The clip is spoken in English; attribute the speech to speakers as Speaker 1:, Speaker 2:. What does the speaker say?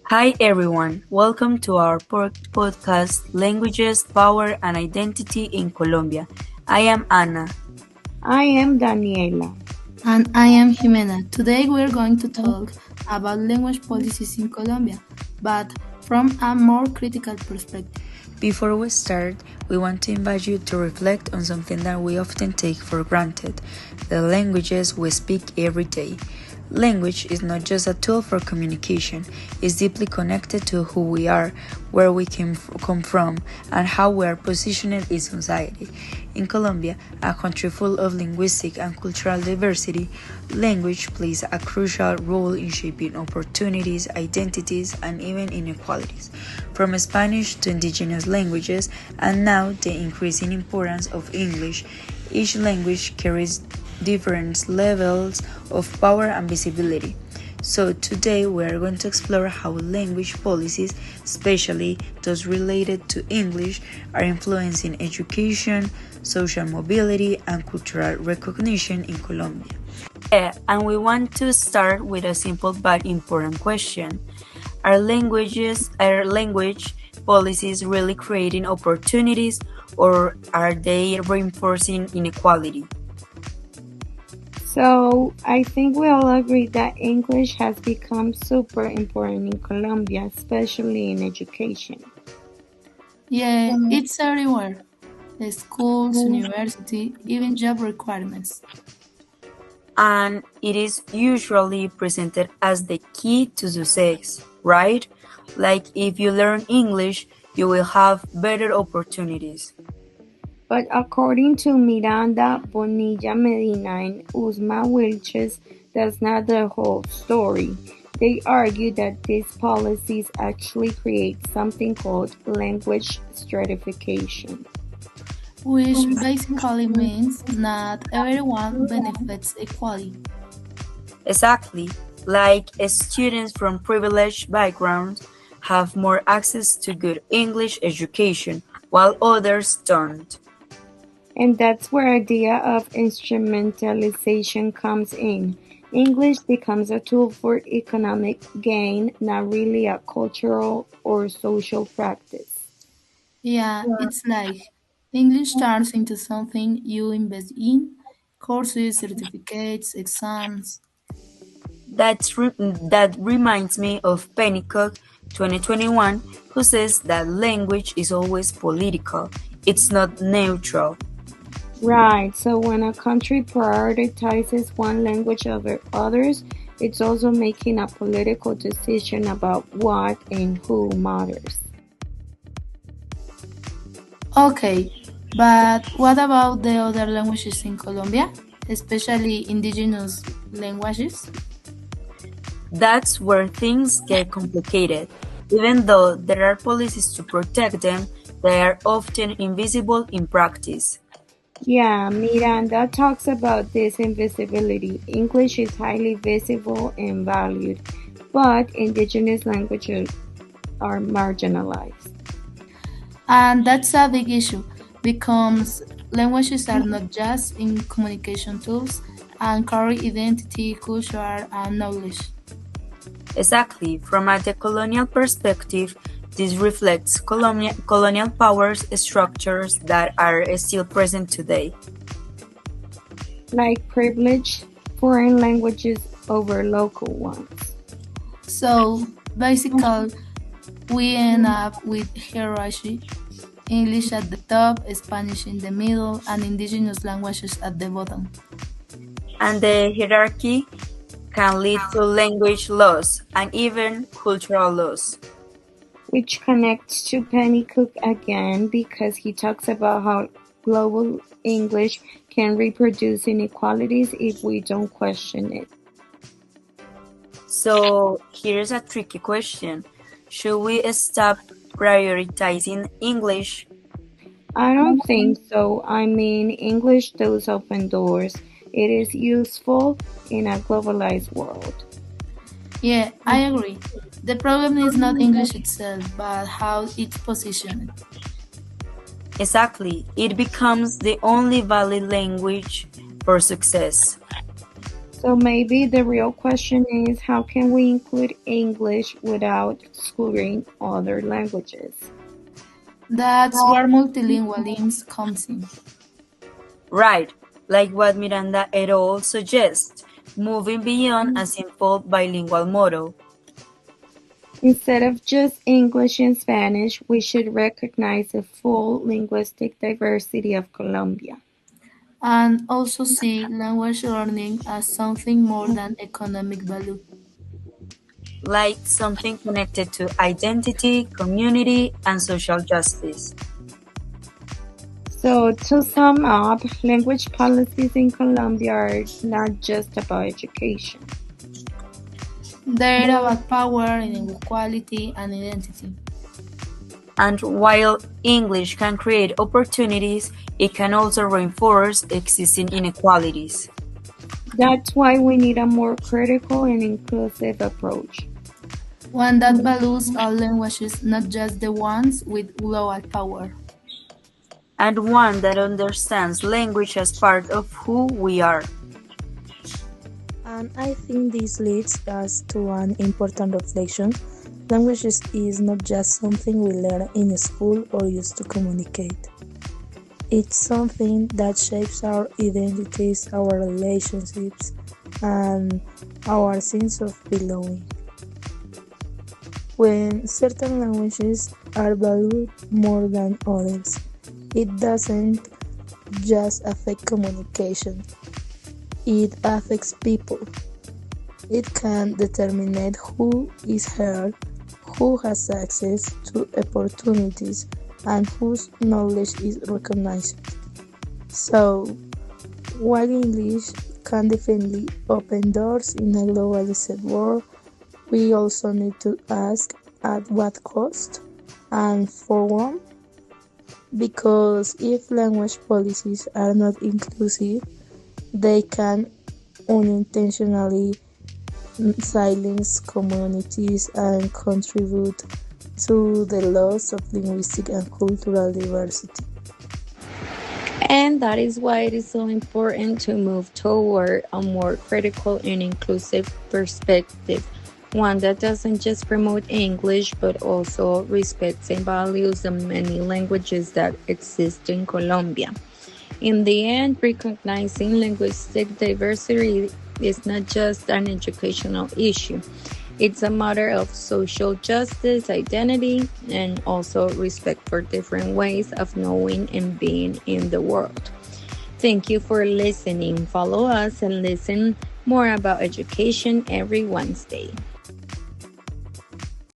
Speaker 1: Hi everyone, welcome to our podcast Languages, Power and Identity in Colombia. I am Anna.
Speaker 2: I am Daniela.
Speaker 3: And I am Jimena. Today we're going to talk about language policies in Colombia, but from a more critical perspective.
Speaker 1: Before we start, we want to invite you to reflect on something that we often take for granted the languages we speak every day. Language is not just a tool for communication, it's deeply connected to who we are, where we come from, and how we are positioned in society. In Colombia, a country full of linguistic and cultural diversity, language plays a crucial role in shaping opportunities, identities, and even inequalities. From Spanish to indigenous languages, and now the increasing importance of English, each language carries different levels of power and visibility. So, today we are going to explore how language policies, especially those related to English, are influencing education, social mobility, and cultural recognition in Colombia. Yeah, and we want to start with a simple but important question. Are language policies really creating opportunities or are they reinforcing inequality?
Speaker 2: So, I think we all agree that English has become super important in Colombia, especially in education.
Speaker 3: Yeah, it's everywhere. The schools, university, even job requirements.
Speaker 1: And it is usually presented as the key to success, right? Like if you learn English, you will have better opportunities.
Speaker 2: But according to Miranda Bonilla Medina and Usma Wilches, that's not the whole story. They argue that these policies actually create something called language stratification.
Speaker 3: Which basically means not everyone benefits equally.
Speaker 1: Exactly, like students from privileged backgrounds have more access to good English education, while others don't.
Speaker 2: And that's where idea of instrumentalization comes in. English becomes a tool for economic gain, not really a cultural or social practice.
Speaker 3: Yeah, it's like English turns into something you invest in, courses, certificates, exams.
Speaker 1: That reminds me of Pennycook 2021, who says that language is always political, it's not neutral.
Speaker 2: Right, so when a country prioritizes one language over others, it's also making a political decision about what and who matters.
Speaker 3: Okay, but what about the other languages in Colombia, especially indigenous languages?
Speaker 1: That's where things get complicated. Even though there are policies to protect them, they are often invisible in practice.
Speaker 2: Yeah, Miranda talks about this invisibility. English is highly visible and valued, but indigenous languages are marginalized.
Speaker 3: And that's a big issue because languages are not just in communication tools and carry identity, culture, and knowledge.
Speaker 1: Exactly, from a decolonial perspective, this reflects colonial powers structures that are still present today.
Speaker 2: Like privilege foreign languages over local ones.
Speaker 3: So basically, we end up with hierarchy English at the top, Spanish in the middle, and indigenous languages at the bottom.
Speaker 1: And the hierarchy can lead to language loss and even cultural loss.
Speaker 2: Which connects to Pennycook again because he talks about how global English can reproduce inequalities if we don't question it.
Speaker 1: So here's a tricky question. Should we stop prioritizing English?
Speaker 2: I don't think so. I mean, English does open doors. It is useful in a globalized world.
Speaker 3: Yeah, I agree. The problem is not English itself, but how it's positioned.
Speaker 1: Exactly, it becomes the only valid language for success.
Speaker 2: So maybe the real question is how can we include English without excluding other languages?
Speaker 3: That's where multilingualism comes in.
Speaker 1: Right, like what Miranda et al. Suggests, moving beyond a simple bilingual model.
Speaker 2: Instead of just English and Spanish, we should recognize the full linguistic diversity of Colombia.
Speaker 3: And also see language learning as something more than economic value.
Speaker 1: Like something connected to identity, community, and social justice.
Speaker 2: So, to sum up, language policies in Colombia are not just about education.
Speaker 3: They're about power, inequality, and identity.
Speaker 1: And while English can create opportunities, it can also reinforce existing inequalities.
Speaker 2: That's why we need a more critical and inclusive approach.
Speaker 3: One that values all languages, not just the ones with global power.
Speaker 1: And one that understands language as part of who we are.
Speaker 4: And I think this leads us to an important reflection. Language is not just something we learn in school or use to communicate. It's something that shapes our identities, our relationships, and our sense of belonging. When certain languages are valued more than others, it doesn't just affect communication, it affects people. It can determine who is heard, who has access to opportunities, and whose knowledge is recognized. So, while English can definitely open doors in a globalized world, we also need to ask at what cost and for what? Because if language policies are not inclusive, they can unintentionally silence communities and contribute to the loss of linguistic and cultural diversity.
Speaker 2: And that is why it is so important to move toward a more critical and inclusive perspective, one that doesn't just promote English but also respects and values the many languages that exist in Colombia. In the end, recognizing linguistic diversity is not just an educational issue. It's a matter of social justice, identity, and also respect for different ways of knowing and being in the world. Thank you for listening. Follow us and listen more about education every Wednesday.